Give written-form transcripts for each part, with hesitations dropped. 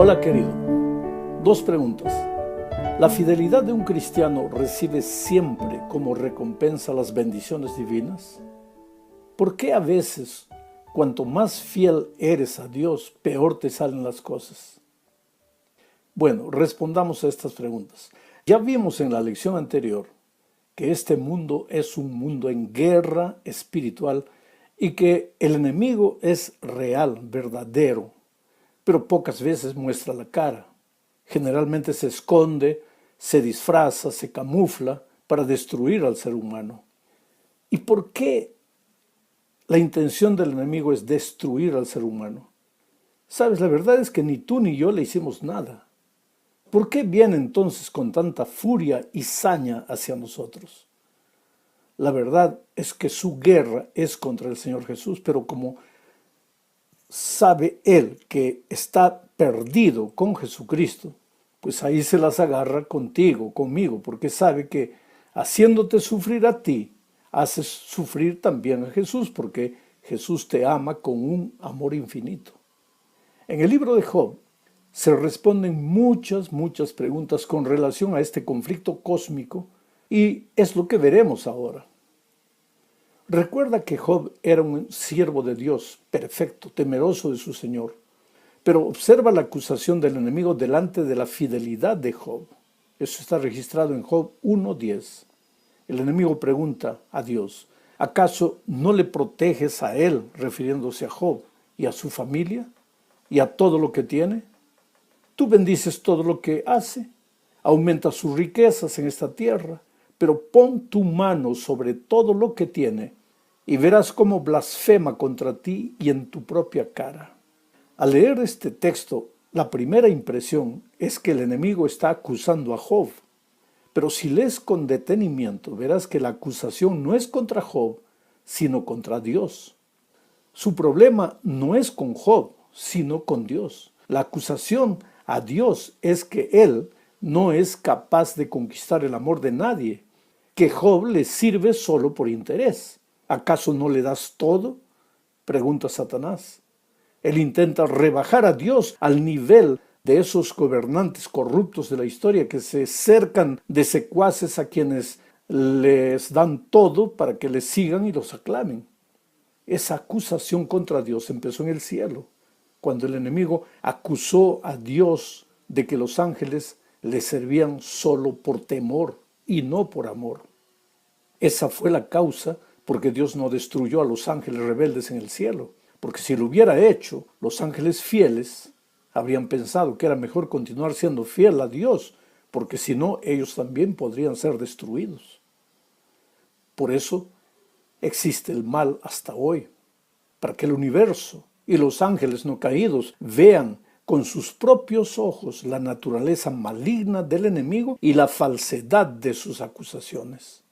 Hola querido, dos preguntas. ¿La fidelidad de un cristiano recibe siempre como recompensa las bendiciones divinas? ¿Por qué a veces, cuanto más fiel eres a Dios, peor te salen las cosas? Bueno, respondamos a estas preguntas. Ya vimos en la lección anterior que este mundo es un mundo en guerra espiritual y que el enemigo es real, verdadero, pero pocas veces muestra la cara. Generalmente se esconde, se disfraza, se camufla para destruir al ser humano. ¿Y por qué la intención del enemigo es destruir al ser humano? Sabes, la verdad es que ni tú ni yo le hicimos nada. ¿Por qué viene entonces con tanta furia y saña hacia nosotros? La verdad es que su guerra es contra el Señor Jesús, pero como sabe él que está perdido con Jesucristo, pues ahí se las agarra contigo, conmigo, porque sabe que haciéndote sufrir a ti, haces sufrir también a Jesús, porque Jesús te ama con un amor infinito. En el libro de Job se responden muchas preguntas con relación a este conflicto cósmico y es lo que veremos ahora. Recuerda que Job era un siervo de Dios, perfecto, temeroso de su Señor. Pero observa la acusación del enemigo delante de la fidelidad de Job. Eso está registrado en Job 1:10. El enemigo pregunta a Dios, ¿acaso no le proteges a él, refiriéndose a Job, y a su familia, y a todo lo que tiene? Tú bendices todo lo que hace, aumentas sus riquezas en esta tierra, pero pon tu mano sobre todo lo que tiene, y verás cómo blasfema contra ti y en tu propia cara. Al leer este texto, la primera impresión es que el enemigo está acusando a Job. Pero si lees con detenimiento, verás que la acusación no es contra Job, sino contra Dios. Su problema no es con Job, sino con Dios. La acusación a Dios es que él no es capaz de conquistar el amor de nadie, que Job le sirve solo por interés. ¿Acaso no le das todo?, pregunta Satanás. Él intenta rebajar a Dios al nivel de esos gobernantes corruptos de la historia que se cercan de secuaces a quienes les dan todo para que les sigan y los aclamen. Esa acusación contra Dios empezó en el cielo, cuando el enemigo acusó a Dios de que los ángeles le servían solo por temor y no por amor. Esa fue la causa porque Dios no destruyó a los ángeles rebeldes en el cielo. Porque si lo hubiera hecho, los ángeles fieles habrían pensado que era mejor continuar siendo fiel a Dios, porque si no, ellos también podrían ser destruidos. Por eso existe el mal hasta hoy, para que el universo y los ángeles no caídos vean con sus propios ojos la naturaleza maligna del enemigo y la falsedad de sus acusaciones.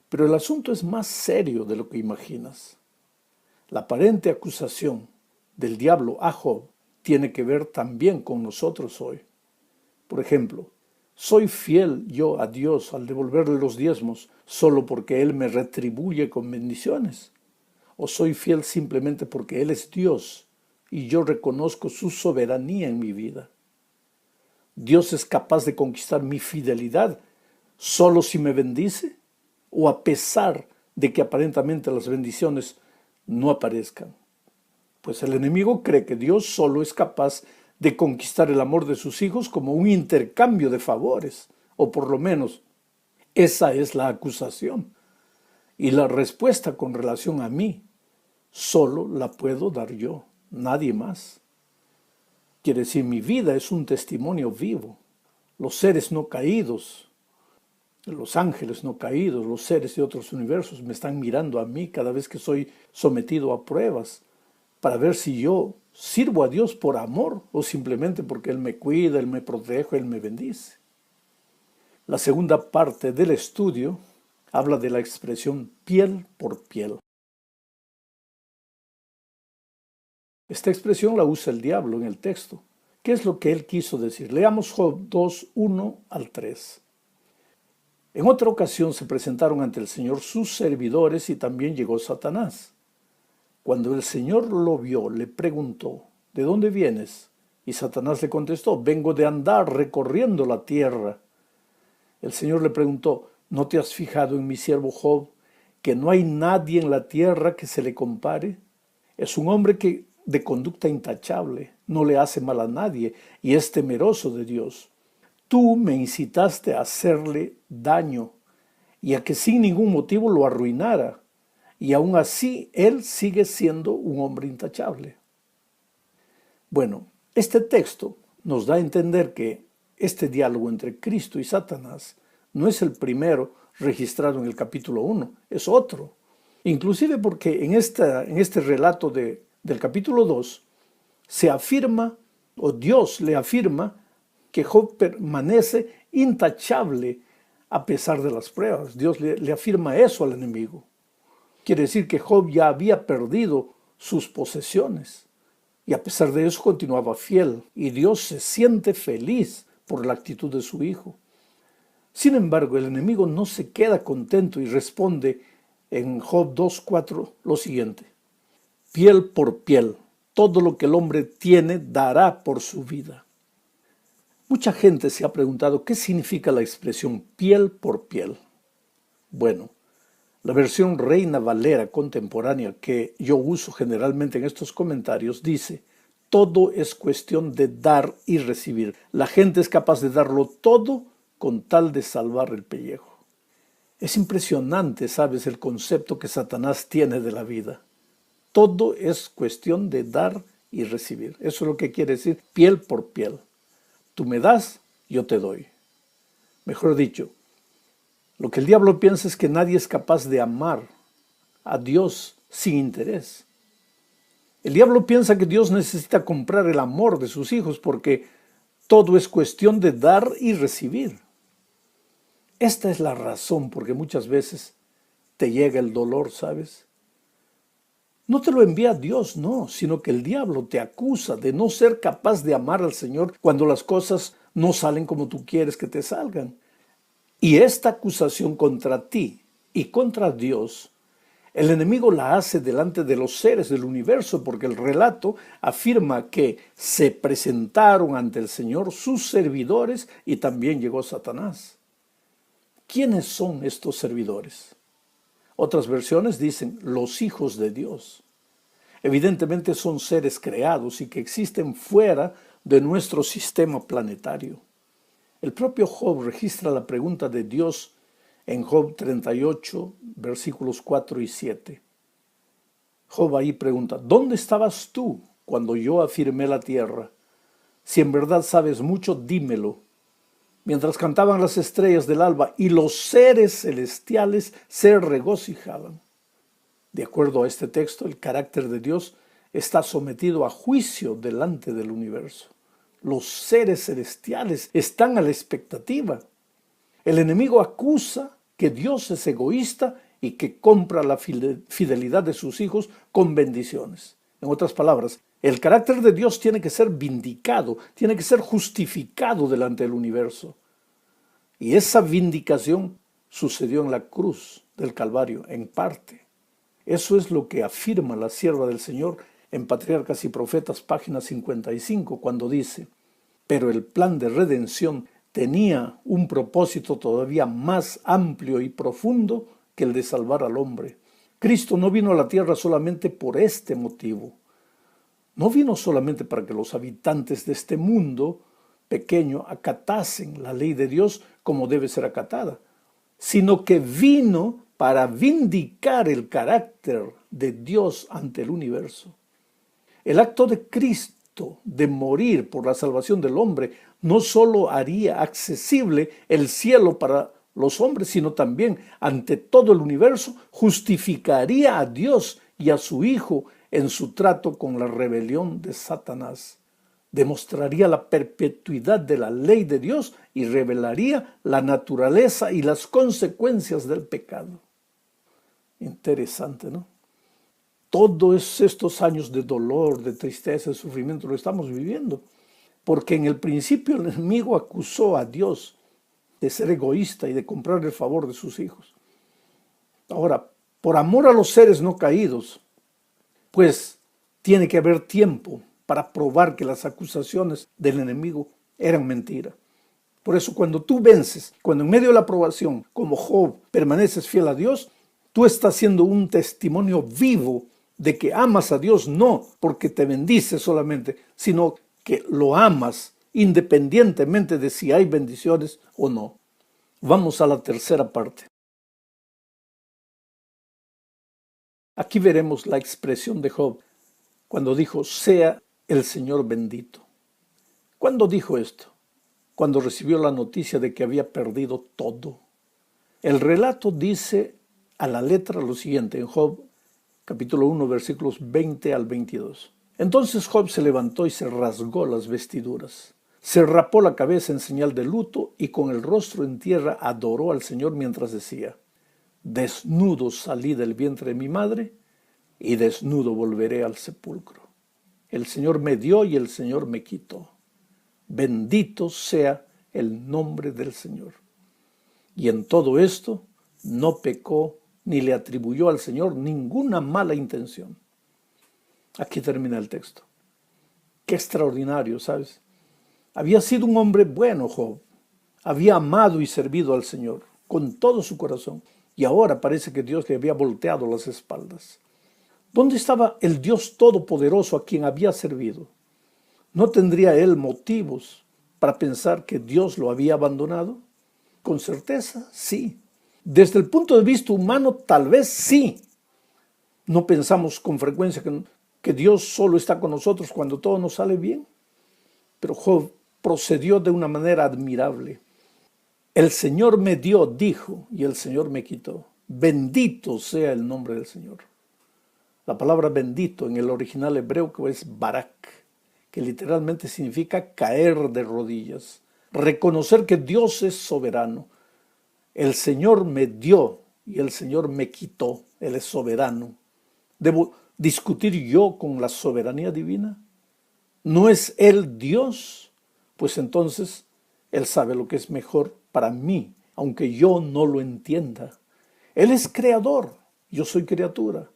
Pero el asunto es más serio de lo que imaginas. La aparente acusación del diablo a Job tiene que ver también con nosotros hoy. Por ejemplo, ¿soy fiel yo a Dios al devolverle los diezmos solo porque Él me retribuye con bendiciones? ¿O soy fiel simplemente porque Él es Dios y yo reconozco su soberanía en mi vida? ¿Dios es capaz de conquistar mi fidelidad solo si me bendice? ¿O a pesar de que aparentemente las bendiciones no aparezcan? Pues el enemigo cree que Dios solo es capaz de conquistar el amor de sus hijos como un intercambio de favores, o por lo menos esa es la acusación. Y la respuesta con relación a mí solo la puedo dar yo, nadie más. Quiere decir, mi vida es un testimonio vivo. Los seres no caídos, los ángeles no caídos, los seres de otros universos me están mirando a mí cada vez que soy sometido a pruebas para ver si yo sirvo a Dios por amor o simplemente porque Él me cuida, Él me protege, Él me bendice. La segunda parte del estudio habla de la expresión piel por piel. Esta expresión la usa el diablo en el texto. ¿Qué es lo que él quiso decir? Leamos Job 2, 1 al 3. En otra ocasión se presentaron ante el Señor sus servidores y también llegó Satanás. Cuando el Señor lo vio, le preguntó, ¿de dónde vienes? Y Satanás le contestó, vengo de andar recorriendo la tierra. El Señor le preguntó, ¿no te has fijado en mi siervo Job, que no hay nadie en la tierra que se le compare? Es un hombre de conducta intachable, no le hace mal a nadie y es temeroso de Dios. Tú me incitaste a hacerle daño y a que sin ningún motivo lo arruinara, y aún así él sigue siendo un hombre intachable. Bueno, este texto nos da a entender que este diálogo entre Cristo y Satanás no es el primero registrado en el capítulo 1, es otro. Inclusive porque en este relato del capítulo 2 se afirma, o Dios le afirma, que Job permanece intachable a pesar de las pruebas. Dios le afirma eso al enemigo. Quiere decir que Job ya había perdido sus posesiones y a pesar de eso continuaba fiel y Dios se siente feliz por la actitud de su hijo. Sin embargo, el enemigo no se queda contento y responde en Job 2:4 lo siguiente: piel por piel, todo lo que el hombre tiene dará por su vida. Mucha gente se ha preguntado qué significa la expresión piel por piel. Bueno, la versión Reina Valera contemporánea que yo uso generalmente en estos comentarios dice: todo es cuestión de dar y recibir. La gente es capaz de darlo todo con tal de salvar el pellejo. Es impresionante, ¿sabes?, el concepto que Satanás tiene de la vida. Todo es cuestión de dar y recibir. Eso es lo que quiere decir piel por piel. Tú me das, yo te doy. Mejor dicho, lo que el diablo piensa es que nadie es capaz de amar a Dios sin interés. El diablo piensa que Dios necesita comprar el amor de sus hijos porque todo es cuestión de dar y recibir. Esta es la razón por que muchas veces te llega el dolor, ¿sabes? No te lo envía Dios, no, sino que el diablo te acusa de no ser capaz de amar al Señor cuando las cosas no salen como tú quieres que te salgan. Y esta acusación contra ti y contra Dios, el enemigo la hace delante de los seres del universo, porque el relato afirma que se presentaron ante el Señor sus servidores y también llegó Satanás. ¿Quiénes son estos servidores? Otras versiones dicen los hijos de Dios. Evidentemente son seres creados y que existen fuera de nuestro sistema planetario. El propio Job registra la pregunta de Dios en Job 38, versículos 4 y 7. Job ahí pregunta: ¿dónde estabas tú cuando yo afirmé la tierra? Si en verdad sabes mucho, dímelo. Mientras cantaban las estrellas del alba y los seres celestiales se regocijaban. De acuerdo a este texto, el carácter de Dios está sometido a juicio delante del universo. Los seres celestiales están a la expectativa. El enemigo acusa que Dios es egoísta y que compra la fidelidad de sus hijos con bendiciones. En otras palabras, el carácter de Dios tiene que ser vindicado, tiene que ser justificado delante del universo. Y esa vindicación sucedió en la cruz del Calvario, en parte. Eso es lo que afirma la sierva del Señor en Patriarcas y Profetas, página 55, cuando dice: pero el plan de redención tenía un propósito todavía más amplio y profundo que el de salvar al hombre. Cristo no vino a la tierra solamente por este motivo. No vino solamente para que los habitantes de este mundo pequeño acatasen la ley de Dios como debe ser acatada, sino que vino para vindicar el carácter de Dios ante el universo. El acto de Cristo de morir por la salvación del hombre no solo haría accesible el cielo para los hombres, sino también ante todo el universo justificaría a Dios y a su Hijo en su trato con la rebelión de Satanás. Demostraría la perpetuidad de la ley de Dios y revelaría la naturaleza y las consecuencias del pecado. Interesante, ¿no? Todos estos años de dolor, de tristeza, de sufrimiento lo estamos viviendo, porque en el principio el enemigo acusó a Dios de ser egoísta y de comprar el favor de sus hijos. Ahora, por amor a los seres no caídos, pues tiene que haber tiempo para probar que las acusaciones del enemigo eran mentira. Por eso cuando tú vences, cuando en medio de la probación, como Job, permaneces fiel a Dios, tú estás siendo un testimonio vivo de que amas a Dios no porque te bendice solamente, sino que lo amas independientemente de si hay bendiciones o no. Vamos a la tercera parte. Aquí veremos la expresión de Job cuando dijo, sea el Señor bendito. ¿Cuándo dijo esto? Cuando recibió la noticia de que había perdido todo. El relato dice a la letra lo siguiente en Job, capítulo 1, versículos 20 al 22. Entonces Job se levantó y se rasgó las vestiduras. Se rapó la cabeza en señal de luto y con el rostro en tierra adoró al Señor mientras decía, desnudo salí del vientre de mi madre y desnudo volveré al sepulcro. El Señor me dio y el Señor me quitó. Bendito sea el nombre del Señor. Y en todo esto no pecó ni le atribuyó al Señor ninguna mala intención. Aquí termina el texto. Qué extraordinario, ¿sabes? Había sido un hombre bueno, Job. Había amado y servido al Señor con todo su corazón. Y ahora parece que Dios le había volteado las espaldas. ¿Dónde estaba el Dios Todopoderoso a quien había servido? ¿No tendría él motivos para pensar que Dios lo había abandonado? Con certeza, sí. Desde el punto de vista humano, tal vez sí. No pensamos con frecuencia que Dios solo está con nosotros cuando todo nos sale bien. Pero Job procedió de una manera admirable. El Señor me dio, dijo, y el Señor me quitó. Bendito sea el nombre del Señor. La palabra bendito en el original hebreo es barak, que literalmente significa caer de rodillas, reconocer que Dios es soberano. El Señor me dio y el Señor me quitó, Él es soberano. ¿Debo discutir yo con la soberanía divina? ¿No es Él Dios? Pues entonces Él sabe lo que es mejor para mí, aunque yo no lo entienda. Él es creador, yo soy criatura.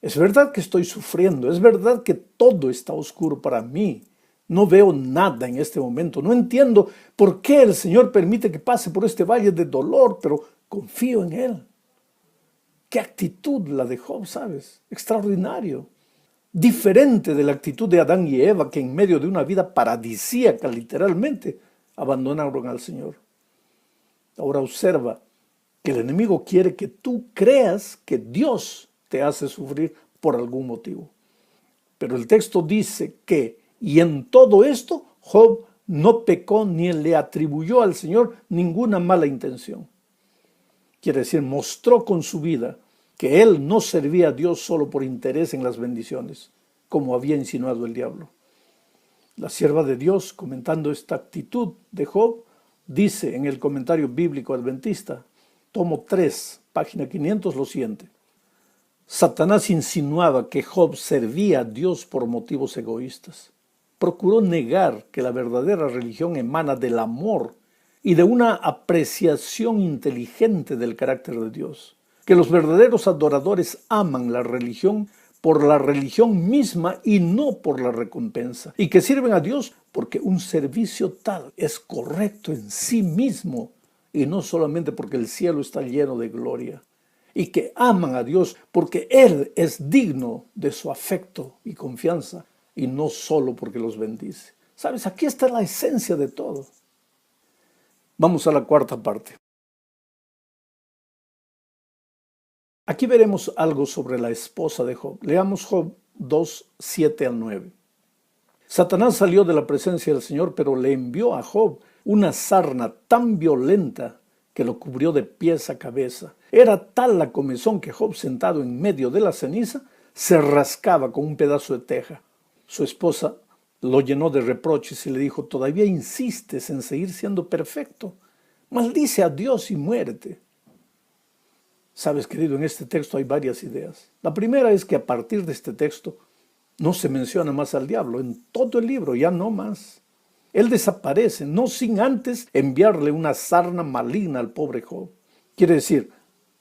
Es verdad que estoy sufriendo, es verdad que todo está oscuro para mí. No veo nada en este momento, no entiendo por qué el Señor permite que pase por este valle de dolor, pero confío en Él. Qué actitud la de Job, ¿sabes? Extraordinario. Diferente de la actitud de Adán y Eva, que en medio de una vida paradisíaca, literalmente, abandonaron al Señor. Ahora observa que el enemigo quiere que tú creas que Dios te hace sufrir por algún motivo. Pero el texto dice que, y en todo esto, Job no pecó ni le atribuyó al Señor ninguna mala intención. Quiere decir, mostró con su vida que él no servía a Dios solo por interés en las bendiciones, como había insinuado el diablo. La sierva de Dios, comentando esta actitud de Job, dice en el comentario bíblico adventista, tomo 3, página 500, lo siguiente. Satanás insinuaba que Job servía a Dios por motivos egoístas. Procuró negar que la verdadera religión emana del amor y de una apreciación inteligente del carácter de Dios. Que los verdaderos adoradores aman la religión por la religión misma y no por la recompensa. Y que sirven a Dios porque un servicio tal es correcto en sí mismo y no solamente porque el cielo está lleno de gloria. Y que aman a Dios porque Él es digno de su afecto y confianza y no solo porque los bendice. ¿Sabes? Aquí está la esencia de todo. Vamos a la cuarta parte. Aquí veremos algo sobre la esposa de Job. Leamos Job 2, 7 al 9. Satanás salió de la presencia del Señor, pero le envió a Job una sarna tan violenta que lo cubrió de pies a cabeza. Era tal la comezón que Job, sentado en medio de la ceniza, se rascaba con un pedazo de teja. Su esposa lo llenó de reproches y le dijo, ¿todavía insistes en seguir siendo perfecto? Maldice a Dios y muérete. Sabes, querido, en este texto hay varias ideas. La primera es que a partir de este texto no se menciona más al diablo. En todo el libro ya no más. Él desaparece, no sin antes enviarle una sarna maligna al pobre Job. Quiere decir,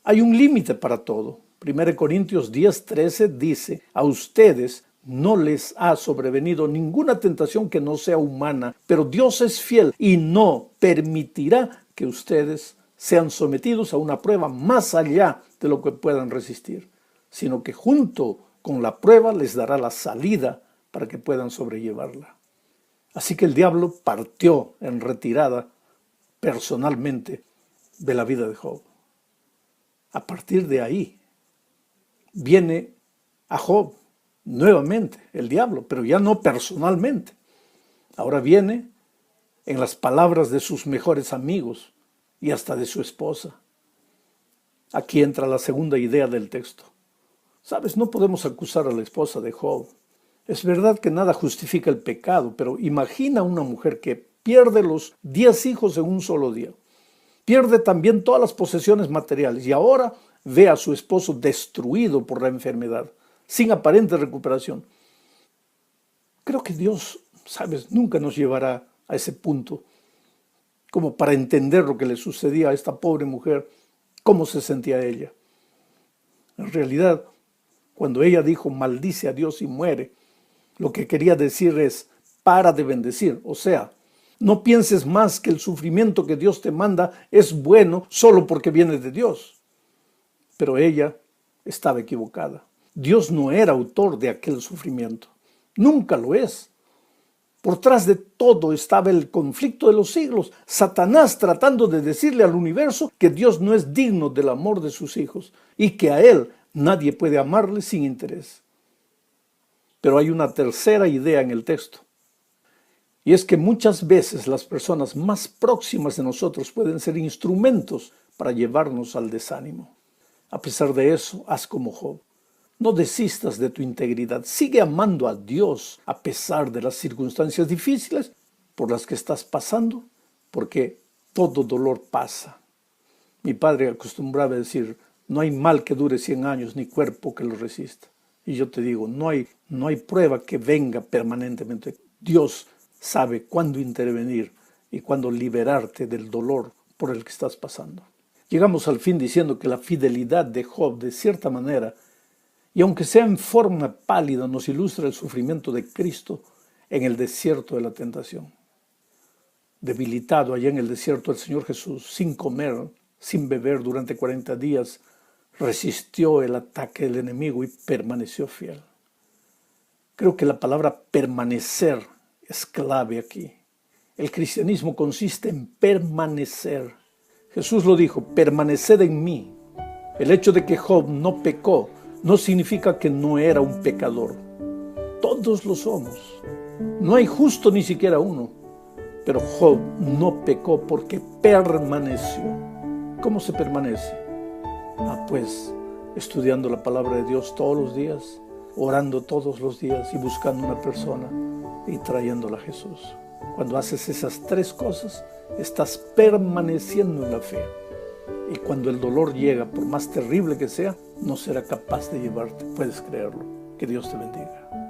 hay un límite para todo. 1 Corintios 10:13 dice, a ustedes no les ha sobrevenido ninguna tentación que no sea humana, pero Dios es fiel y no permitirá que ustedes sean sometidos a una prueba más allá de lo que puedan resistir, sino que junto con la prueba les dará la salida para que puedan sobrellevarla. Así que el diablo partió en retirada personalmente de la vida de Job. A partir de ahí viene a Job nuevamente el diablo, pero ya no personalmente. Ahora viene en las palabras de sus mejores amigos y hasta de su esposa. Aquí entra la segunda idea del texto. Sabes, no podemos acusar a la esposa de Job. Es verdad que nada justifica el pecado, pero imagina una mujer que pierde los 10 hijos en un solo día. Pierde también todas las posesiones materiales y ahora ve a su esposo destruido por la enfermedad, sin aparente recuperación. Creo que Dios, sabes, nunca nos llevará a ese punto, como para entender lo que le sucedía a esta pobre mujer, cómo se sentía ella. En realidad, cuando ella dijo, maldice a Dios y muere, lo que quería decir es, para de bendecir. O sea, no pienses más que el sufrimiento que Dios te manda es bueno solo porque viene de Dios. Pero ella estaba equivocada. Dios no era autor de aquel sufrimiento. Nunca lo es. Por tras de todo estaba el conflicto de los siglos. Satanás tratando de decirle al universo que Dios no es digno del amor de sus hijos y que a él nadie puede amarle sin interés. Pero hay una tercera idea en el texto. Y es que muchas veces las personas más próximas de nosotros pueden ser instrumentos para llevarnos al desánimo. A pesar de eso, haz como Job. No desistas de tu integridad. Sigue amando a Dios a pesar de las circunstancias difíciles por las que estás pasando, porque todo dolor pasa. Mi padre acostumbraba a decir, no hay mal que dure 100 años ni cuerpo que lo resista. Y yo te digo, no hay prueba que venga permanentemente. Dios sabe cuándo intervenir y cuándo liberarte del dolor por el que estás pasando. Llegamos al fin diciendo que la fidelidad de Job, de cierta manera, y aunque sea en forma pálida, nos ilustra el sufrimiento de Cristo en el desierto de la tentación. Debilitado allá en el desierto, el Señor Jesús, sin comer, sin beber durante 40 días, resistió el ataque del enemigo y permaneció fiel. Creo que la palabra permanecer es clave aquí. El cristianismo consiste en permanecer. Jesús lo dijo, permaneced en mí. El hecho de que Job no pecó no significa que no era un pecador. Todos lo somos. No hay justo ni siquiera uno. Pero Job no pecó porque permaneció. ¿Cómo se permanece? Pues estudiando la palabra de Dios todos los días, orando todos los días y buscando una persona y trayéndola a Jesús. Cuando haces esas 3 cosas, estás permaneciendo en la fe. Y cuando el dolor llega, por más terrible que sea, no será capaz de llevarte. Puedes creerlo. Que Dios te bendiga.